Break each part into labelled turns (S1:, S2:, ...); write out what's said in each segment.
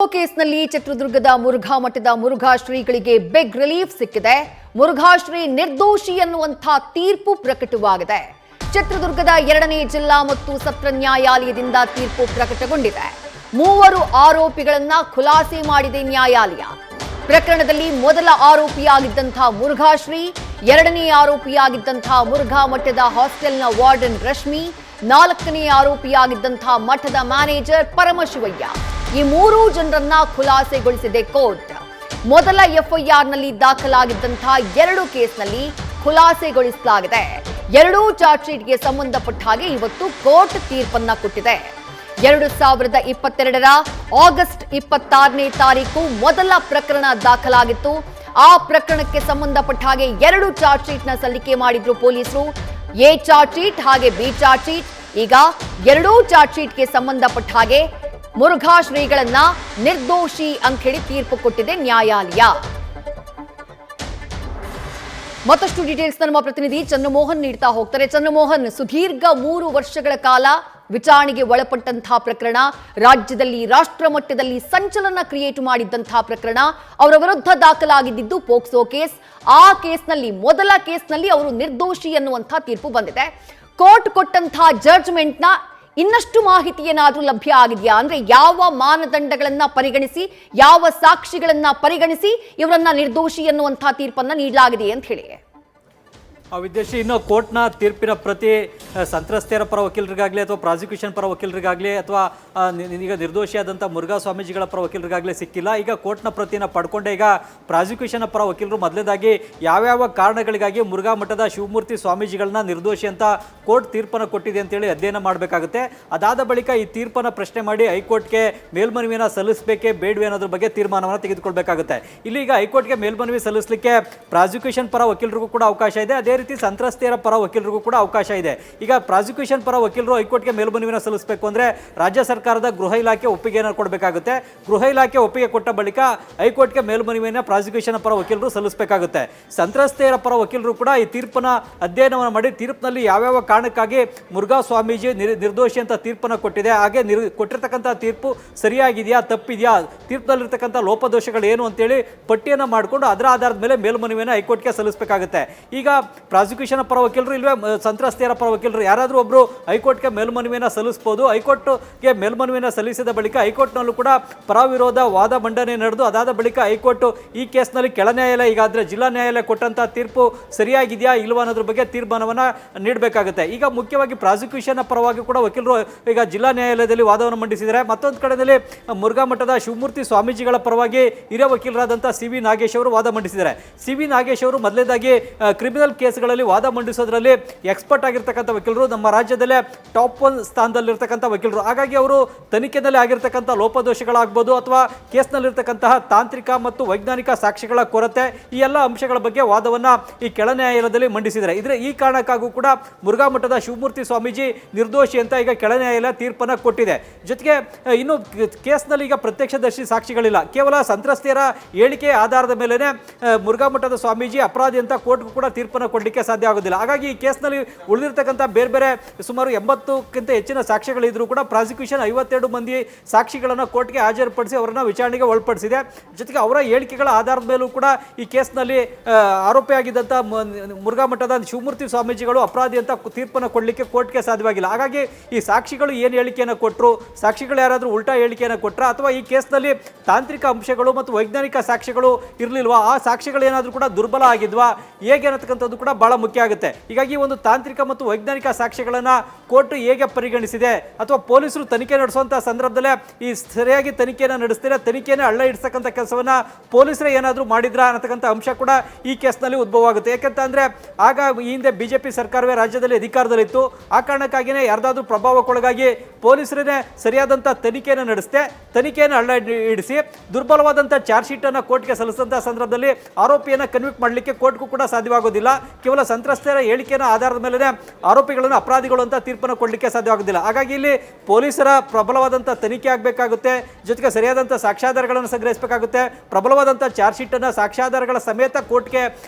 S1: ಕೇಸ್ನಲ್ಲಿ ಚಿತ್ರದುರ್ಗದ ಮುರುಘಾ ಮಠದ ಮುರುಘಾ ಶ್ರೀಗಳಿಗೆ ಬಿಗ್ ರಿಲೀಫ್ ಸಿಕ್ಕಿದೆ. ಮುರುಘಾ ಶ್ರೀ ನಿರ್ದೋಷಿ ಎನ್ನುವಂತ ತೀರ್ಪು ಪ್ರಕಟವಾಗಿದೆ. ಚಿತ್ರದುರ್ಗದ 2ನೇ ಜಿಲ್ಲಾ ಮತ್ತು ಸತ್ರ ನ್ಯಾಯಾಲಯದಿಂದ ತೀರ್ಪು ಪ್ರಕಟಗೊಂಡಿದೆ. 3 ಆರೋಪಿಗಳನ್ನ ಖುಲಾಸೆ ಮಾಡಿದೆ ನ್ಯಾಯಾಲಯ. ಪ್ರಕರಣದಲ್ಲಿ ಮೊದಲ ಆರೋಪಿಯಾಗಿದ್ದಂತಹ ಮುರುಘಾ ಶ್ರೀ, 2ನೇ ಆರೋಪಿಯಾಗಿದ್ದಂತಹ ಮುರುಘಾ ಮಠದ ಹಾಸ್ಟೆಲ್ನ ವಾರ್ಡನ್ ರಶ್ಮಿ, 4ನೇ ಆರೋಪಿಯಾಗಿದ್ದಂತಹ ಮಠದ ಮ್ಯಾನೇಜರ್ ಪರಮಶಿವಯ್ಯ, ಈ 3 ಜನರನ್ನ ಖುಲಾಸೆಗೊಳಿಸಿದೆ ಕೋರ್ಟ್. ಮೊದಲ ಎಫ್ಐಆರ್ನಲ್ಲಿ ದಾಖಲಾಗಿದ್ದಂತಹ 2 ಕೇಸ್ನಲ್ಲಿ ಖುಲಾಸೆಗೊಳಿಸಲಾಗಿದೆ. 2 ಚಾರ್ಜ್ ಶೀಟ್ಗೆ ಸಂಬಂಧಪಟ್ಟ ಹಾಗೆ ಇವತ್ತು ಕೋರ್ಟ್ ತೀರ್ಪನ್ನ ಕೊಟ್ಟಿದೆ. 2022ರ ಆಗಸ್ಟ್ 26ನೇ ತಾರೀಕು ಮೊದಲ ಪ್ರಕರಣ ದಾಖಲಾಗಿತ್ತು. ಆ ಪ್ರಕರಣಕ್ಕೆ ಸಂಬಂಧಪಟ್ಟ ಹಾಗೆ 2 ಚಾರ್ಜ್ ಶೀಟ್ನ ಸಲ್ಲಿಕೆ ಮಾಡಿದ್ರು ಪೊಲೀಸರು. ಎ ಚಾರ್ಜ್ ಶೀಟ್ ಹಾಗೆ ಬಿ ಚಾರ್ಜ್ ಶೀಟ್. ಈಗ 2 ಚಾರ್ಜ್ ಶೀಟ್ಗೆ ಸಂಬಂಧಪಟ್ಟ ಹಾಗೆ ಮುರುಘಾ ಶ್ರೀಗಳನ್ನ ನಿರ್ದೋಷಿ ಅಂತ ಹೇಳಿ ತೀರ್ಪು ಕೊಟ್ಟಿದೆ ನ್ಯಾಯಾಲಯ. ಮತ್ತಷ್ಟು ಡೀಟೇಲ್ಸ್ ನಮ್ಮ ಪ್ರತಿನಿಧಿ ಚಂದ್ರಮೋಹನ್ ನೀಡ್ತಾ ಹೋಗ್ತಾರೆ. ಚಂದ್ರಮೋಹನ್, ಸುದೀರ್ಘ 3 ವರ್ಷಗಳ ಕಾಲ ವಿಚಾರಣೆಗೆ ಒಳಪಟ್ಟಂತಹ ಪ್ರಕರಣ, ರಾಜ್ಯದಲ್ಲಿ ರಾಷ್ಟ್ರ ಮಟ್ಟದಲ್ಲಿ ಸಂಚಲನ ಕ್ರಿಯೇಟ್ ಮಾಡಿದ್ದಂತಹ ಪ್ರಕರಣ, ಅವರ ವಿರುದ್ಧ ದಾಖಲಾಗಿದ್ದು ಪೋಕ್ಸೋ ಕೇಸ್. ಆ ಕೇಸ್ನಲ್ಲಿ ಮೊದಲ ಕೇಸ್ನಲ್ಲಿ ಅವರು ನಿರ್ದೋಷಿ ಎನ್ನುವಂತಹ ತೀರ್ಪು ಬಂದಿದೆ. ಕೋರ್ಟ್ ಕೊಟ್ಟಂತಹ ಜಡ್ಜ್ಮೆಂಟ್ನ ಇನ್ನಷ್ಟು ಮಾಹಿತಿ ಏನಾದರೂ ಲಭ್ಯ ಆಗಿದೆಯಾ? ಅಂದ್ರೆ ಯಾವ ಮಾನದಂಡಗಳನ್ನ ಪರಿಗಣಿಸಿ, ಯಾವ ಸಾಕ್ಷಿಗಳನ್ನ ಪರಿಗಣಿಸಿ ಇವರನ್ನ ನಿರ್ದೋಷಿ ಎನ್ನುವಂತಹ ತೀರ್ಪನ್ನ ನೀಡಲಾಗಿದೆ ಅಂತ ಹೇಳಿ
S2: ವಿದ್ಯಾಶ್ರೀ, ಇನ್ನು ಕೋರ್ಟ್ನ ತೀರ್ಪಿನ ಪ್ರತಿ ಸಂತ್ರಸ್ತೆಯರ ಪರ ವಕೀಲರಿಗಾಗಲಿ ಅಥವಾ ಪ್ರಾಸಿಕ್ಯೂಷನ್ ಪರ ವಕೀಲರಿಗಾಗಲಿ ಅಥವಾ ಈಗ ನಿರ್ದೋಷಿಯಾದಂಥ ಮುರುಘಾ ಸ್ವಾಮೀಜಿಗಳ ಪರ ವಕೀಲರಿಗಾಗಲಿ ಸಿಕ್ಕಿಲ್ಲ. ಈಗ ಕೋರ್ಟ್ನ ಪ್ರತಿನ ಪಡ್ಕೊಂಡೆ ಈಗ ಪ್ರಾಸಿಕ್ಯೂಷನ್ ಪರ ವಕೀಲರು ಮೊದಲೇದಾಗಿ ಯಾವ್ಯಾವ ಕಾರಣಗಳಿಗಾಗಿ ಮುರುಘಾ ಮಠದ ಶಿವಮೂರ್ತಿ ಸ್ವಾಮೀಜಿಗಳನ್ನ ನಿರ್ದೋಷಿ ಅಂತ ಕೋರ್ಟ್ ತೀರ್ಪನ್ನು ಕೊಟ್ಟಿದೆ ಅಂತೇಳಿ ಅಧ್ಯಯನ ಮಾಡಬೇಕಾಗುತ್ತೆ. ಅದಾದ ಬಳಿಕ ಈ ತೀರ್ಪನ್ನು ಪ್ರಶ್ನೆ ಮಾಡಿ ಹೈಕೋರ್ಟ್ಗೆ ಮೇಲ್ಮನವಿಯನ್ನು ಸಲ್ಲಿಸಬೇಕೇ ಬೇಡವೇ ಅನ್ನೋದ್ರ ಬಗ್ಗೆ ತೀರ್ಮಾನವನ್ನು ತೆಗೆದುಕೊಳ್ಬೇಕಾಗುತ್ತೆ. ಇಲ್ಲಿ ಈಗ ಹೈಕೋರ್ಟ್ಗೆ ಮೇಲ್ಮನವಿ ಸಲ್ಲಿಸಲಿಕ್ಕೆ ಪ್ರಾಸಿಕ್ಯೂಷನ್ ಪರ ವಕೀಲರಿಗೂ ಕೂಡ ಅವಕಾಶ ಇದೆ. ಅದೇ ರೀತಿ ಸಂತ್ರಸ್ತೆಯರ ಪರ ವಕೀಲರಿಗೂ ಕೂಡ ಅವಕಾಶ ಇದೆ. ಈಗ ಪ್ರಾಸಿಕ್ಯೂಷನ್ ಪರ ವಕೀಲರು ಹೈಕೋರ್ಟ್ಗೆ ಮೇಲ್ಮನವಿಯನ್ನು ಸಲ್ಲಿಸಬೇಕು ಅಂದರೆ ರಾಜ್ಯ ಸರ್ಕಾರದ ಗೃಹ ಇಲಾಖೆ ಒಪ್ಪಿಗೆಯನ್ನು ಕೊಡಬೇಕಾಗುತ್ತೆ. ಗೃಹ ಇಲಾಖೆ ಒಪ್ಪಿಗೆ ಕೊಟ್ಟ ಬಳಿಕ ಹೈಕೋರ್ಟ್ಗೆ ಮೇಲ್ಮನವಿಯನ್ನು ಪ್ರಾಸಿಕ್ಯೂಷನ್ ಪರ ವಕೀಲರು ಸಲ್ಲಿಸಬೇಕಾಗುತ್ತೆ. ಸಂತ್ರಸ್ತೆಯರ ಪರ ವಕೀಲರು ಕೂಡ ಈ ತೀರ್ಪನ್ನ ಅಧ್ಯಯನವನ್ನು ಮಾಡಿ ತೀರ್ಪಿನಲ್ಲಿ ಯಾವ್ಯಾವ ಕಾರಣಕ್ಕಾಗಿ ಮುರುಘಾ ಸ್ವಾಮೀಜಿ ನಿರ್ದೋಷಿ ಅಂತ ತೀರ್ಪನ್ನು ಕೊಟ್ಟಿದೆ, ಹಾಗೆ ಕೊಟ್ಟಿರ್ತಕ್ಕಂಥ ತೀರ್ಪು ಸರಿಯಾಗಿದೆಯಾ ತಪ್ಪಿದೆಯಾ, ತೀರ್ಪಿನಲ್ಲಿರ್ತಕ್ಕಂಥ ಲೋಪದೋಷಗಳು ಏನು ಅಂತೇಳಿ ಪಟ್ಟಿಯನ್ನು ಮಾಡಿಕೊಂಡು ಅದರ ಆಧಾರದ ಮೇಲೆ ಮೇಲ್ಮನವಿಯನ್ನು ಹೈಕೋರ್ಟ್ಗೆ ಸಲ್ಲಿಸಬೇಕಾಗುತ್ತೆ. ಈಗ ಪ್ರಾಸಿಕ್ಯೂಷನ್ ಪರ ವಕೀಲರು ಇಲ್ವೇ ಸಂತ್ರಸ್ತೆಯರ ಪರ ವಕೀಲರು ಯಾರಾದರೂ ಒಬ್ಬರು ಹೈಕೋರ್ಟ್ಗೆ ಮೇಲ್ಮನವಿಯನ್ನು ಸಲ್ಲಿಸಬಹುದು. ಹೈಕೋರ್ಟ್ಗೆ ಮೇಲ್ಮನವಿಯನ್ನು ಸಲ್ಲಿಸಿದ ಬಳಿಕ ಹೈಕೋರ್ಟ್ನಲ್ಲೂ ಕೂಡ ಪರ ವಿರೋಧ ವಾದ ಮಂಡನೆ ನಡೆದು ಅದಾದ ಬಳಿಕ ಹೈಕೋರ್ಟ್ ಈ ಕೇಸ್ನಲ್ಲಿ ಕೆಳ ನ್ಯಾಯಾಲಯ, ಈಗಾದರೆ ಜಿಲ್ಲಾ ನ್ಯಾಯಾಲಯ ಕೊಟ್ಟಂಥ ತೀರ್ಪು ಸರಿಯಾಗಿದೆಯಾ ಇಲ್ವಾ ಅನ್ನೋದ್ರ ಬಗ್ಗೆ ತೀರ್ಮಾನವನ್ನು ನೀಡಬೇಕಾಗುತ್ತೆ. ಈಗ ಮುಖ್ಯವಾಗಿ ಪ್ರಾಸಿಕ್ಯೂಷನ್ ಪರವಾಗಿ ಕೂಡ ವಕೀಲರು ಈಗ ಜಿಲ್ಲಾ ನ್ಯಾಯಾಲಯದಲ್ಲಿ ವಾದವನ್ನು ಮಂಡಿಸಿದ್ದಾರೆ. ಮತ್ತೊಂದು ಕಡೆಯಲ್ಲಿ ಮುರುಘಾ ಮಠದ ಶಿವಮೂರ್ತಿ ಸ್ವಾಮೀಜಿಗಳ ಪರವಾಗಿ ಹಿರಿಯ ವಕೀಲರಾದಂಥ ಸಿ.ವಿ. ನಾಗೇಶ್ ಅವರು ವಾದ ಮಂಡಿಸಿದ್ದಾರೆ. ಸಿ.ವಿ. ನಾಗೇಶ್ ಅವರು ಮೊದಲೇದಾಗಿ ಕ್ರಿಮಿನಲ್ ಕೇಸ್ಗಳಲ್ಲಿ ವಾದ ಮಂಡಿಸೋದ್ರಲ್ಲಿ ಎಕ್ಸ್ಪರ್ಟ್ ಆಗಿರ್ತಕ್ಕಂಥ ವಕೀಲರು, ನಮ್ಮ ರಾಜ್ಯದಲ್ಲೇ ಟಾಪ್ 1 ಸ್ಥಾನದಲ್ಲಿರ್ತಕ್ಕಂಥ ವಕೀಲರು. ಹಾಗಾಗಿ ಅವರು ತನಿಖೆಯಲ್ಲಿ ಆಗಿರ್ತಕ್ಕಂಥ ಲೋಪದೋಷಗಳಾಗ್ಬೋದು ಅಥವಾ ಕೇಸ್ನಲ್ಲಿರ್ತಕ್ಕಂತಹ ತಾಂತ್ರಿಕ ಮತ್ತು ವೈಜ್ಞಾನಿಕ ಸಾಕ್ಷ್ಯಗಳ ಕೊರತೆ, ಈ ಎಲ್ಲ ಅಂಶಗಳ ಬಗ್ಗೆ ವಾದವನ್ನು ಈ ಕೆಳ ನ್ಯಾಯಾಲಯದಲ್ಲಿ ಮಂಡಿಸಿದ್ದಾರೆ. ಈ ಕಾರಣಕ್ಕಾಗೂ ಕೂಡ ಮುರುಘಾ ಮಠದ ಶಿವಮೂರ್ತಿ ಸ್ವಾಮೀಜಿ ನಿರ್ದೋಷಿ ಅಂತ ಈಗ ಕೆಳ ನ್ಯಾಯಾಲಯ ತೀರ್ಪನ್ನು ಕೊಟ್ಟಿದೆ. ಜೊತೆಗೆ ಇನ್ನು ಕೇಸ್ನಲ್ಲಿ ಈಗ ಪ್ರತ್ಯಕ್ಷದರ್ಶಿ ಸಾಕ್ಷಿಗಳಿಲ್ಲ, ಕೇವಲ ಸಂತ್ರಸ್ತೆಯರ ಹೇಳಿಕೆ ಆಧಾರದ ಮೇಲೆನೆ ಮುರುಘಾ ಮಠದ ಸ್ವಾಮೀಜಿ ಅಪರಾಧಿ ಅಂತ ಕೋರ್ಟ್ಗೂ ಕೂಡ ತೀರ್ಪನ್ನು ಕೊಡಲಿಕ್ಕೆ ಸಾಧ್ಯ ಆಗೋದಿಲ್ಲ. ಹಾಗಾಗಿ ಈ ಕೇಸ್ನಲ್ಲಿ ಉಳಿದಿರ್ತಕ್ಕಂಥ ಬೇರೆ ಬೇರೆ ಸುಮಾರು 80ಕ್ಕಿಂತ ಹೆಚ್ಚಿನ ಸಾಕ್ಷ್ಯಗಳಿದ್ರೂ ಕೂಡ ಪ್ರಾಸಿಕ್ಯೂಷನ್ 52 ಮಂದಿ ಸಾಕ್ಷಿಗಳನ್ನು ಕೋರ್ಟ್ಗೆ ಹಾಜರುಪಡಿಸಿ ಅವರನ್ನು ವಿಚಾರಣೆಗೆ ಒಳಪಡಿಸಿದೆ. ಜೊತೆಗೆ ಅವರ ಹೇಳಿಕೆಗಳ ಆಧಾರದ ಮೇಲೂ ಕೂಡ ಈ ಕೇಸ್ನಲ್ಲಿ ಆರೋಪಿಯಾಗಿದ್ದಂಥ ಮುರುಘಾ ಮಠದ ಶಿವಮೂರ್ತಿ ಸ್ವಾಮೀಜಿಗಳು ಅಪರಾಧಿ ಅಂತ ತೀರ್ಪನ್ನು ಕೊಡಲಿಕ್ಕೆ ಕೋರ್ಟ್ಗೆ ಸಾಧ್ಯವಾಗಿಲ್ಲ. ಹಾಗಾಗಿ ಈ ಸಾಕ್ಷಿಗಳು ಏನು ಹೇಳಿಕೆಯನ್ನು ಕೊಟ್ಟರು, ಸಾಕ್ಷಿಗಳು ಯಾರಾದರೂ ಉಲ್ಟಾ ಹೇಳಿಕೆಯನ್ನು ಕೊಟ್ಟರೆ ಅಥವಾ ಈ ಕೇಸ್ನಲ್ಲಿ ತಾಂತ್ರಿಕ ಅಂಶಗಳು ಮತ್ತು ವೈಜ್ಞಾನಿಕ ಸಾಕ್ಷ್ಯಗಳು ಇರಲಿಲ್ವಾ, ಆ ಸಾಕ್ಷಿಗಳು ಏನಾದರೂ ಕೂಡ ದುರ್ಬಲ ಆಗಿದ್ವಾ, ಹೇಗೆ ಅನ್ನತಕ್ಕಂಥದ್ದು ಕೂಡ ಬಹಳ ಮುಖ್ಯ ಆಗುತ್ತೆ. ಹೀಗಾಗಿ ಒಂದು ತಾಂತ್ರಿಕ ಮತ್ತು ವೈಜ್ಞಾನಿಕ ಸಾಕ್ಷ್ಯಗಳನ್ನು ಕೋರ್ಟ್ ಹೇಗೆ ಪರಿಗಣಿಸಿದೆ ಅಥವಾ ಪೊಲೀಸರು ತನಿಖೆ ನಡೆಸುವಂಥ ಸಂದರ್ಭದಲ್ಲೇ ಈ ಸರಿಯಾಗಿ ತನಿಖೆಯನ್ನು ನಡೆಸ್ತಾರೆ, ತನಿಖೆಯನ್ನು ಹಳ್ಳ ಇಡಿಸ್ತಕ್ಕಂಥ ಕೆಲಸವನ್ನು ಪೊಲೀಸರೇ ಏನಾದರೂ ಮಾಡಿದ್ರಾ ಅನ್ನತಕ್ಕಂಥ ಅಂಶ ಕೂಡ ಈ ಕೇಸ್ನಲ್ಲಿ ಉದ್ಭವ ಆಗುತ್ತೆ. ಯಾಕಂತಂದರೆ ಆಗ ಈ ಹಿಂದೆ ಬಿಜೆಪಿ ಸರ್ಕಾರವೇ ರಾಜ್ಯದಲ್ಲಿ ಅಧಿಕಾರದಲ್ಲಿತ್ತು. ಆ ಕಾರಣಕ್ಕಾಗಿಯೇ ಯಾರ್ದಾದ್ರೂ ಪ್ರಭಾವಕ್ಕೊಳಗಾಗಿ ಪೊಲೀಸರೇ ಸರಿಯಾದಂಥ ತನಿಖೆಯನ್ನು ನಡೆಸ್ತೆ, ತನಿಖೆಯನ್ನು ಹಳ್ಳ ಇಡಿಸಿ ದುರ್ಬಲವಾದಂಥ ಚಾರ್ಜ್ ಶೀಟನ್ನು ಕೋರ್ಟ್ಗೆ ಸಲ್ಲಿಸಿದಂಥ ಸಂದರ್ಭದಲ್ಲಿ ಆರೋಪಿಯನ್ನು ಕನ್ವಿಕ್ಟ್ ಮಾಡಲಿಕ್ಕೆ ಕೋರ್ಟ್ಗೂ ಕೂಡ ಸಾಧ್ಯವಾಗೋದಿಲ್ಲ. ಕೇವಲ ಸಂತ್ರಸ್ತರ ಹೇಳಿಕೆಯ ಆಧಾರದ ಮೇಲೆ ಆರೋಪಿಗಳನ್ನು ಅಪರಾಧಿಗಳು ಅಂತ ತೀರ್ಪನ್ನು ಕೊಡಲಿಕ್ಕೆ ಸಾಧ್ಯವಾಗುವುದಿಲ್ಲ. ಹಾಗಾಗಿ ಇಲ್ಲಿ ಪೊಲೀಸರ ಪ್ರಬಲವಾದಂಥ ತನಿಖೆ ಆಗಬೇಕಾಗುತ್ತೆ, ಜೊತೆಗೆ ಸರಿಯಾದಂಥ ಸಾಕ್ಷ್ಯಾಧಾರಗಳನ್ನು ಸಂಗ್ರಹಿಸಬೇಕಾಗುತ್ತೆ, ಪ್ರಬಲವಾದಂಥ ಚಾರ್ಜ್ ಶೀಟ್ ಅನ್ನು ಸಾಕ್ಷ್ಯಾಧಾರಗಳ ಸಮೇತ ಕೋರ್ಟ್ಗೆ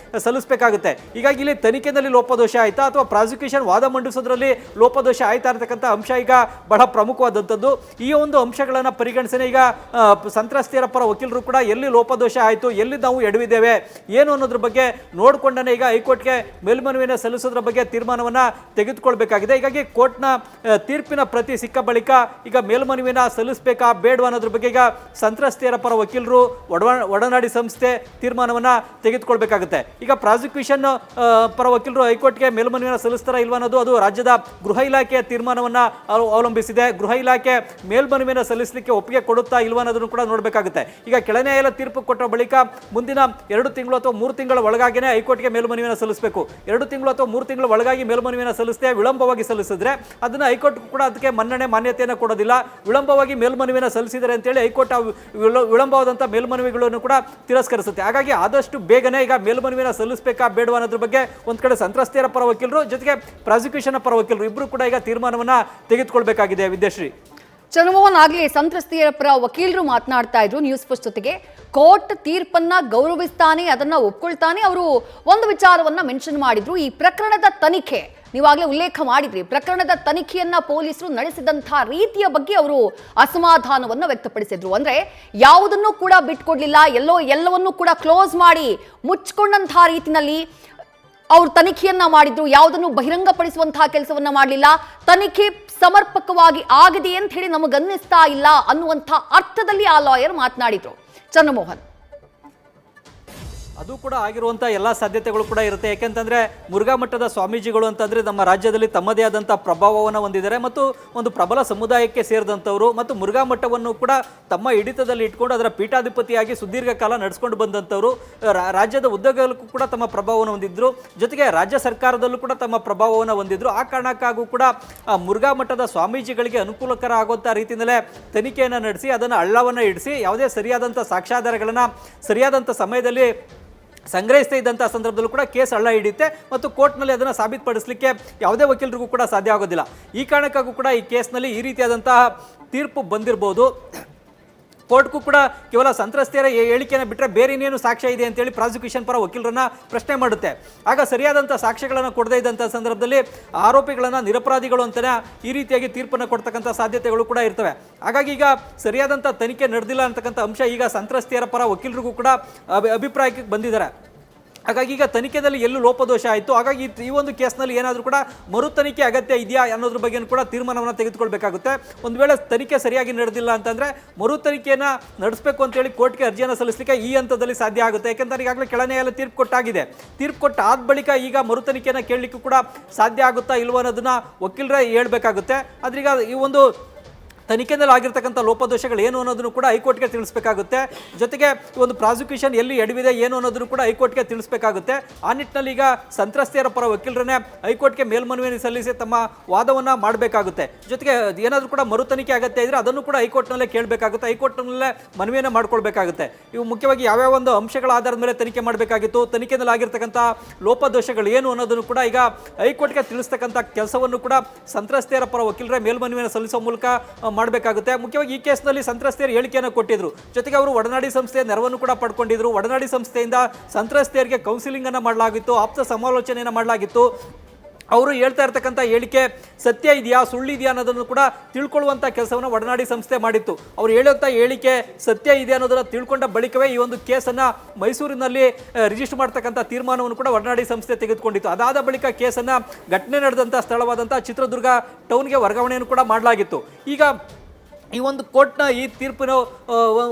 S2: ಸಲ್ಲಿಸಬೇಕಾಗುತ್ತೆ. ಹೀಗಾಗಿ ಇಲ್ಲಿ ತನಿಖೆಯಲ್ಲಿ ಲೋಪದೋಷ ಆಯ್ತಾ ಅಥವಾ ಪ್ರಾಸಿಕ್ಯೂಷನ್ ವಾದ ಮಂಡಿಸೋದ್ರಲ್ಲಿ ಲೋಪದೋಷ ಆಯ್ತಾ ಅಂತಕ್ಕಂಥ ಅಂಶ ಈಗ ಬಹಳ ಪ್ರಮುಖವಾದಂಥದ್ದು. ಈ ಒಂದು ಅಂಶಗಳನ್ನು ಪರಿಗಣಿಸನೆ ಈಗ ಸಂತ್ರಸ್ತೆಯರ ಪರ ವಕೀಲರು ಕೂಡ ಎಲ್ಲಿ ಲೋಪದೋಷ ಆಯಿತು, ಎಲ್ಲಿ ನಾವು ಎಡವಿದ್ದೇವೆ ಏನು ಅನ್ನೋದ್ರ ಬಗ್ಗೆ ನೋಡಿಕೊಂಡೇ ಈಗ ಹೈಕೋರ್ಟ್ಗೆ ಮೇಲ್ಮನವಿಯನ್ನು ಸಲ್ಲಿಸೋದ್ರ ಬಗ್ಗೆ ತೀರ್ಮಾನವನ್ನು ತೆಗೆದುಕೊಳ್ಬೇಕಾಗಿದೆ. ಹೀಗಾಗಿ ಕೋರ್ಟ್ನ ತೀರ್ಪಿನ ಪ್ರತಿ ಸಿಕ್ಕ ಬಳಿಕ ಈಗ ಮೇಲ್ಮನವಿಯನ್ನು ಸಲ್ಲಿಸಬೇಕಾ ಬೇಡವಾ ಅನ್ನೋದ್ರ ಬಗ್ಗೆ ಈಗ ಸಂತ್ರಸ್ತೆಯರ ಪರ ವಕೀಲರು ಒಡನಾಡಿ ಸಂಸ್ಥೆ ತೀರ್ಮಾನವನ್ನು ತೆಗೆದುಕೊಳ್ಬೇಕಾಗುತ್ತೆ. ಈಗ ಪ್ರಾಸಿಕ್ಯೂಷನ್ ಪರ ವಕೀಲರು ಹೈಕೋರ್ಟ್ಗೆ ಮೇಲ್ಮನವಿಯನ್ನು ಸಲ್ಲಿಸ್ತಾರ ಇಲ್ವಾ ಅನ್ನೋದು ಅದು ರಾಜ್ಯದ ಗೃಹ ಇಲಾಖೆಯ ತೀರ್ಮಾನವನ್ನು ಅವಲಂಬಿಸಿದೆ. ಗೃಹ ಇಲಾಖೆ ಮೇಲ್ಮನವಿಯನ್ನು ಸಲ್ಲಿಸಲಿಕ್ಕೆ ಒಪ್ಪಿಗೆ ಕೊಡುತ್ತಾ ಇಲ್ವಾ ಅನ್ನೋದನ್ನು ಕೂಡ ನೋಡಬೇಕಾಗುತ್ತೆ. ಈಗ ಕೆಳ ನ್ಯಾಯಾಲಯ ತೀರ್ಪು ಕೊಟ್ಟ ಬಳಿಕ ಮುಂದಿನ 2 ತಿಂಗಳು ಅಥವಾ 3 ತಿಂಗಳ ಒಳಗಾಗಿನೇ ಹೈಕೋರ್ಟ್ಗೆ ಮೇಲ್ಮನವಿಯನ್ನು ಸಲ್ಲಿಸಬೇಕು. 2 ತಿಂಗಳು ಅಥವಾ 3 ತಿಂಗಳ ಒಳಗಾಗಿ ಮೇಲ್ಮನವಿಯನ್ನು ಸಲ್ಲಿಸದೆ ವಿಳಂಬವಾಗಿ ಸಲ್ಲಿಸಿದ್ರೆ ಅದನ್ನ ಹೈಕೋರ್ಟ್ ಕೂಡ ಅದಕ್ಕೆ ಮಾನ್ಯತೆಯನ್ನು ಕೊಡೋದಿಲ್ಲ. ವಿಳಂಬವಾಗಿ ಮೇಲ್ಮನವಿಯನ್ನು ಸಲ್ಲಿಸಿದರೆ ಅಂತೇಳಿ ಹೈಕೋರ್ಟ್ ವಿಳಂಬವಾದಂಥ ಮೇಲ್ಮನವಿಗಳನ್ನು ಕೂಡ ತಿರಸ್ಕರಿಸುತ್ತೆ. ಹಾಗಾಗಿ ಆದಷ್ಟು ಬೇಗನೆ ಈಗ ಮೇಲ್ಮನವಿಯನ್ನು ಸಲ್ಲಿಸಬೇಕಾ ಬೇಡವಾ ಅನ್ನೋದ್ರ ಬಗ್ಗೆ ಒಂದ್ ಕಡೆ ಸಂತ್ರಸ್ತೆಯರ ಪರ ವಕೀಲರು ಜೊತೆಗೆ ಪ್ರಾಸಿಕ್ಯೂಷನ್ ಪರ ವಕೀಲರು ಇಬ್ಬರು ಕೂಡ ಈಗ ತೀರ್ಮಾನವನ್ನ ತೆಗೆದುಕೊಳ್ಬೇಕಾಗಿದೆ. ವಿದ್ಯಾಶ್ರೀ,
S1: ಚಂದ್ರಮೋಹನ್ ಆಗ್ಲಿ ಸಂತ್ರಸ್ತೆಯರ ಪರ ವಕೀಲರು ಮಾತನಾಡ್ತಾ ಇದ್ರು ನ್ಯೂಸ್ ಫಸ್ಟ್ ಜೊತೆಗೆ. ಕೋರ್ಟ್ ತೀರ್ಪನ್ನ ಗೌರವಿಸ್ತಾನೆ, ಅದನ್ನ ಒಪ್ಕೊಳ್ತಾನೆ. ಅವರು ಒಂದು ವಿಚಾರವನ್ನ ಮೆನ್ಷನ್ ಮಾಡಿದ್ರು, ಈ ಪ್ರಕರಣದ ತನಿಖೆ ನೀವಾಗಲೇ ಉಲ್ಲೇಖ ಮಾಡಿದ್ರಿ, ಪ್ರಕರಣದ ತನಿಖೆಯನ್ನ ಪೊಲೀಸರು ನಡೆಸಿದಂತಹ ರೀತಿಯ ಬಗ್ಗೆ ಅವರು ಅಸಮಾಧಾನವನ್ನು ವ್ಯಕ್ತಪಡಿಸಿದ್ರು. ಅಂದ್ರೆ ಯಾವುದನ್ನು ಕೂಡ ಬಿಟ್ಕೊಡ್ಲಿಲ್ಲ, ಎಲ್ಲವನ್ನೂ ಕೂಡ ಕ್ಲೋಸ್ ಮಾಡಿ ಮುಚ್ಕೊಂಡಂತಹ ರೀತಿನಲ್ಲಿ ಅವರು ತನಿಖೆಯನ್ನ ಮಾಡಿದ್ರು. ಯಾವುದನ್ನು ಬಹಿರಂಗಪಡಿಸುವಂತಹ ಕೆಲಸವನ್ನ ಮಾಡಲಿಲ್ಲ. ತನಿಖೆ ಸಮರ್ಪಕವಾಗಿ ಆಗಿದೆ ಅಂತ ಹೇಳಿ ನಮಗನ್ನಿಸ್ತಾ ಇಲ್ಲ ಅನ್ನುವಂಥ ಅರ್ಥದಲ್ಲಿ ಆ ಲಾಯರ್ ಮಾತನಾಡಿದ್ರು. ಚಂದ್ರಮೋಹನ್,
S2: ಅದು ಕೂಡ ಆಗಿರುವಂಥ ಎಲ್ಲ ಸಾಧ್ಯತೆಗಳು ಕೂಡ ಇರುತ್ತೆ. ಯಾಕೆಂತಂದರೆ ಮುರುಘಾ ಮಠದ ಸ್ವಾಮೀಜಿಗಳು ಅಂತಂದರೆ ನಮ್ಮ ರಾಜ್ಯದಲ್ಲಿ ತಮ್ಮದೇ ಆದಂಥ ಪ್ರಭಾವವನ್ನು ಹೊಂದಿದ್ದಾರೆ ಮತ್ತು ಒಂದು ಪ್ರಬಲ ಸಮುದಾಯಕ್ಕೆ ಸೇರಿದಂಥವರು ಮತ್ತು ಮುರುಘಾ ಮಠವನ್ನು ಕೂಡ ತಮ್ಮ ಹಿಡಿತದಲ್ಲಿ ಇಟ್ಕೊಂಡು ಅದರ ಪೀಠಾಧಿಪತಿಯಾಗಿ ಸುದೀರ್ಘ ಕಾಲ ನಡೆಸ್ಕೊಂಡು ಬಂದಂಥವರು. ರಾಜ್ಯದ ಉದ್ಯೋಗಕ್ಕೂ ಕೂಡ ತಮ್ಮ ಪ್ರಭಾವವನ್ನು ಹೊಂದಿದ್ರು, ಜೊತೆಗೆ ರಾಜ್ಯ ಸರ್ಕಾರದಲ್ಲೂ ಕೂಡ ತಮ್ಮ ಪ್ರಭಾವವನ್ನು ಹೊಂದಿದ್ರು. ಆ ಕಾರಣಕ್ಕಾಗೂ ಕೂಡ ಮುರುಘಾ ಮಠದ ಸ್ವಾಮೀಜಿಗಳಿಗೆ ಅನುಕೂಲಕರ ಆಗುವಂಥ ರೀತಿಯಲ್ಲೇ ತನಿಖೆಯನ್ನು ನಡೆಸಿ ಅದನ್ನು ಹಳ್ಳವನ್ನು ಇಡಿಸಿ ಯಾವುದೇ ಸರಿಯಾದಂಥ ಸಾಕ್ಷ್ಯಾಧಾರಗಳನ್ನು ಸರಿಯಾದಂಥ ಸಮಯದಲ್ಲಿ ಸಂಗ್ರಹಿಸ್ತಾ ಇದ್ದಂಥ ಸಂದರ್ಭದಲ್ಲೂ ಕೂಡ ಕೇಸ್ ಹಳ್ಳ ಹಿಡಿಯುತ್ತೆ ಮತ್ತು ಕೋರ್ಟ್ನಲ್ಲಿ ಅದನ್ನು ಸಾಬೀತುಪಡಿಸಲಿಕ್ಕೆ ಯಾವುದೇ ವಕೀಲರಿಗೂ ಕೂಡ ಸಾಧ್ಯ ಆಗೋದಿಲ್ಲ. ಈ ಕಾರಣಕ್ಕಾಗೂ ಕೂಡ ಈ ಕೇಸ್ನಲ್ಲಿ ಈ ರೀತಿಯಾದಂತಹ ತೀರ್ಪು ಬಂದಿರಬಹುದು. ಕೋರ್ಟ್ಗೂ ಕೂಡ ಕೇವಲ ಸಂತ್ರಸ್ತೆಯರ ಹೇಳಿಕೆಯನ್ನು ಬಿಟ್ಟರೆ ಬೇರೆ ಇನ್ನೇನು ಸಾಕ್ಷ್ಯ ಇದೆ ಅಂತೇಳಿ ಪ್ರಾಸಿಕ್ಯೂಷನ್ ಪರ ವಕೀಲರನ್ನ ಪ್ರಶ್ನೆ ಮಾಡುತ್ತೆ. ಆಗ ಸರಿಯಾದಂಥ ಸಾಕ್ಷ್ಯಗಳನ್ನು ಕೊಡದೇ ಇದ್ದಂಥ ಸಂದರ್ಭದಲ್ಲಿ ಆರೋಪಿಗಳನ್ನು ನಿರಪರಾಧಿಗಳು ಅಂತಲೇ ಈ ರೀತಿಯಾಗಿ ತೀರ್ಪನ್ನು ಕೊಡ್ತಕ್ಕಂಥ ಸಾಧ್ಯತೆಗಳು ಕೂಡ ಇರ್ತವೆ. ಹಾಗಾಗಿ ಈಗ ಸರಿಯಾದಂಥ ತನಿಖೆ ನಡೆದಿಲ್ಲ ಅಂತಕ್ಕಂಥ ಅಂಶ ಈಗ ಸಂತ್ರಸ್ತೆಯರ ಪರ ವಕೀಲರಿಗೂ ಕೂಡ ಅಭಿಪ್ರಾಯಕ್ಕೆ ಬಂದಿದ್ದಾರೆ. ಹಾಗಾಗಿ ಈಗ ತನಿಖೆಯಲ್ಲಿ ಎಲ್ಲೂ ಲೋಪದೋಷ ಆಯಿತು. ಹಾಗಾಗಿ ಈ ಒಂದು ಕೇಸ್ನಲ್ಲಿ ಏನಾದರೂ ಕೂಡ ಮರು ತನಿಖೆ ಅಗತ್ಯ ಇದೆಯಾ ಅನ್ನೋದ್ರ ಬಗ್ಗೆ ಕೂಡ ತೀರ್ಮಾನವನ್ನು ತೆಗೆದುಕೊಳ್ಬೇಕಾಗುತ್ತೆ. ಒಂದು ವೇಳೆ ತನಿಖೆ ಸರಿಯಾಗಿ ನಡೆದಿಲ್ಲ ಅಂತಂದರೆ ಮರು ತನಿಖೆಯನ್ನು ನಡೆಸಬೇಕು ಅಂತೇಳಿ ಕೋರ್ಟ್ಗೆ ಅರ್ಜಿಯನ್ನು ಸಲ್ಲಿಸಲಿಕ್ಕೆ ಈ ಹಂತದಲ್ಲಿ ಸಾಧ್ಯ ಆಗುತ್ತೆ. ಯಾಕೆಂದರೆ ಈಗಾಗಲೇ ಕೆಳ ನ್ಯಾಯಾಲಯ ತೀರ್ಪು ಕೊಟ್ಟಾಗಿದೆ. ತೀರ್ಪು ಕೊಟ್ಟಾದ ಬಳಿಕ ಈಗ ಮರು ತನಿಖೆಯನ್ನು ಕೇಳಲಿಕ್ಕೂ ಕೂಡ ಸಾಧ್ಯ ಆಗುತ್ತಾ ಇಲ್ವೋ ಅನ್ನೋದನ್ನ ವಕೀಲರೇ ಹೇಳಬೇಕಾಗುತ್ತೆ. ಆದ್ರೆ ಈಗ ಈ ಒಂದು ತನಿಖೆಯಲ್ಲಿ ಆಗಿರ್ತಕ್ಕಂಥ ಲೋಪದೋಷಗಳು ಏನು ಅನ್ನೋದನ್ನು ಕೂಡ ಹೈಕೋರ್ಟ್ಗೆ ತಿಳಿಸಬೇಕಾಗುತ್ತೆ. ಜೊತೆಗೆ ಒಂದು ಪ್ರಾಸಿಕ್ಯೂಷನ್ ಎಲ್ಲಿ ಎಡವಿದೆ ಏನು ಅನ್ನೋದನ್ನು ಕೂಡ ಹೈಕೋರ್ಟ್ಗೆ ತಿಳಿಸಬೇಕಾಗುತ್ತೆ. ಆ ನಿಟ್ಟಿನಲ್ಲಿ ಈಗ ಸಂತ್ರಸ್ತೆಯರ ಪರ ವಕೀಲರನ್ನೇ ಹೈಕೋರ್ಟ್ಗೆ ಮೇಲ್ಮನವಿಯನ್ನು ಸಲ್ಲಿಸಿ ತಮ್ಮ ವಾದವನ್ನು ಮಾಡಬೇಕಾಗುತ್ತೆ. ಜೊತೆಗೆ ಏನಾದರೂ ಕೂಡ ಮರು ತನಿಖೆ ಅಗತ್ಯ ಇದ್ರೆ ಅದನ್ನು ಕೂಡ ಹೈಕೋರ್ಟ್ನಲ್ಲೇ ಕೇಳಬೇಕಾಗುತ್ತೆ, ಹೈಕೋರ್ಟ್ನಲ್ಲೇ ಮನವಿಯನ್ನು ಮಾಡ್ಕೊಳ್ಬೇಕಾಗುತ್ತೆ. ಇವು ಮುಖ್ಯವಾಗಿ ಯಾವ್ಯಾವ ಒಂದು ಅಂಶಗಳ ಆಧಾರದ ಮೇಲೆ ತನಿಖೆ ಮಾಡಬೇಕಾಗಿತ್ತು, ತನಿಖೆಯಲ್ಲಿ ಆಗಿರ್ತಕ್ಕಂಥ ಲೋಪದೋಷಗಳು ಏನು ಅನ್ನೋದನ್ನು ಕೂಡ ಈಗ ಹೈಕೋರ್ಟ್ಗೆ ತಿಳಿಸ್ತಕ್ಕಂಥ ಕೆಲಸವನ್ನು ಕೂಡ ಸಂತ್ರಸ್ತೆಯರ ಪರ ವಕೀಲರೇ ಮೇಲ್ಮನವಿಯನ್ನು ಸಲ್ಲಿಸುವ ಮೂಲಕ ಮಾಡಬೇಕಾಗುತ್ತೆ. ಮುಖ್ಯವಾಗಿ ಈ ಕೇಸ್ನಲ್ಲಿ ಸಂತ್ರಸ್ತೆಯರು ಹೇಳಿಕೆಯನ್ನು ಕೊಟ್ಟಿದ್ರು, ಜೊತೆಗೆ ಅವರು ಒಡನಾಡಿ ಸಂಸ್ಥೆಯ ನೆರವನ್ನು ಕೂಡ ಪಡ್ಕೊಂಡಿದ್ರು. ಒಡನಾಡಿ ಸಂಸ್ಥೆಯಿಂದ ಸಂತ್ರಸ್ತೆಯರಿಗೆ ಕೌನ್ಸಿಲಿಂಗ್ ಅನ್ನು ಮಾಡಲಾಗಿತ್ತು, ಆಪ್ತ ಸಮಾಲೋಚನೆಯನ್ನು ಮಾಡಲಾಗಿತ್ತು. ಅವರು ಹೇಳ್ತಾ ಇರ್ತಕ್ಕಂಥ ಹೇಳಿಕೆ ಸತ್ಯ ಇದೆಯಾ ಸುಳ್ಳಿದೆಯಾ ಅನ್ನೋದನ್ನು ಕೂಡ ತಿಳ್ಕೊಳ್ಳುವಂಥ ಕೆಲಸವನ್ನು ಒಡನಾಡಿ ಸಂಸ್ಥೆ ಮಾಡಿತ್ತು. ಅವ್ರು ಹೇಳುವಂಥ ಹೇಳಿಕೆ ಸತ್ಯ ಇದೆ ಅನ್ನೋದನ್ನು ತಿಳ್ಕೊಂಡ ಬಳಿಕವೇ ಈ ಒಂದು ಕೇಸನ್ನು ಮೈಸೂರಿನಲ್ಲಿ ರಿಜಿಸ್ಟರ್ ಮಾಡ್ತಕ್ಕಂಥ ತೀರ್ಮಾನವನ್ನು ಕೂಡ ಒಡನಾಡಿ ಸಂಸ್ಥೆ ತೆಗೆದುಕೊಂಡಿತ್ತು. ಅದಾದ ಬಳಿಕ ಕೇಸನ್ನು ಘಟನೆ ನಡೆದಂಥ ಸ್ಥಳವಾದಂಥ ಚಿತ್ರದುರ್ಗ ಟೌನ್ಗೆ ವರ್ಗಾವಣೆಯನ್ನು ಕೂಡ ಮಾಡಲಾಗಿತ್ತು. ಈಗ ಈ ಒಂದು ಕೋರ್ಟ್ನ ಈ ತೀರ್ಪಿನ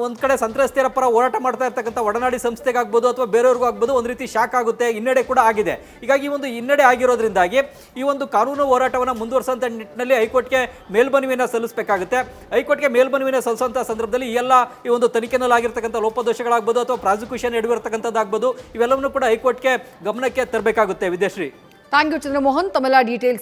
S2: ಒಂದು ಕಡೆ ಸಂತ್ರಸ್ತೆಯರ ಪರ ಹೋರಾಟ ಮಾಡ್ತಾ ಇರ್ತಕ್ಕಂಥ ಒಡನಾಡಿ ಸಂಸ್ಥೆಗಾಗ್ಬೋದು ಅಥವಾ ಬೇರೆಯವ್ರಿಗೂ ಆಗ್ಬೋದು ಒಂದು ರೀತಿ ಶಾಕ್ ಆಗುತ್ತೆ, ಹಿನ್ನಡೆ ಕೂಡ ಆಗಿದೆ. ಹೀಗಾಗಿ ಈ ಒಂದು ಹಿನ್ನಡೆ ಆಗಿರೋದ್ರಿಂದಾಗಿ ಈ ಒಂದು ಕಾನೂನು ಹೋರಾಟವನ್ನು ಮುಂದುವರಿಸುವಂಥ ನಿಟ್ಟಿನಲ್ಲಿ ಹೈಕೋರ್ಟ್ಗೆ ಮೇಲ್ಮನವಿಯನ್ನು ಸಲ್ಲಿಸಬೇಕಾಗುತ್ತೆ. ಹೈಕೋರ್ಟ್ಗೆ ಮೇಲ್ಮನವಿಯನ್ನು ಸಲ್ಲಿಸುವಂಥ ಸಂದರ್ಭದಲ್ಲಿ ಈ ಒಂದು ತನಿಖೆನಲ್ಲಿ ಆಗಿರ್ತಕ್ಕಂಥ ಲೋಪದೋಷಗಳಾಗ್ಬೋದು ಅಥವಾ ಪ್ರಾಸಿಕ್ಯೂಷನ್ ಎಡವಿರ್ತಕ್ಕಂಥದ್ದಾಗ್ಬೋದು, ಇವೆಲ್ಲವನ್ನೂ ಕೂಡ ಹೈಕೋರ್ಟ್ಗೆ ಗಮನಕ್ಕೆ ತರಬೇಕಾಗುತ್ತೆ. ವಿದ್ಯಾಶ್ರೀ,
S1: ಥ್ಯಾಂಕ್ ಯು ಚಂದ್ರಮೋಹನ್, ತಮ್ಮೆಲ್ಲ ಡೀಟೇಲ್ಸ್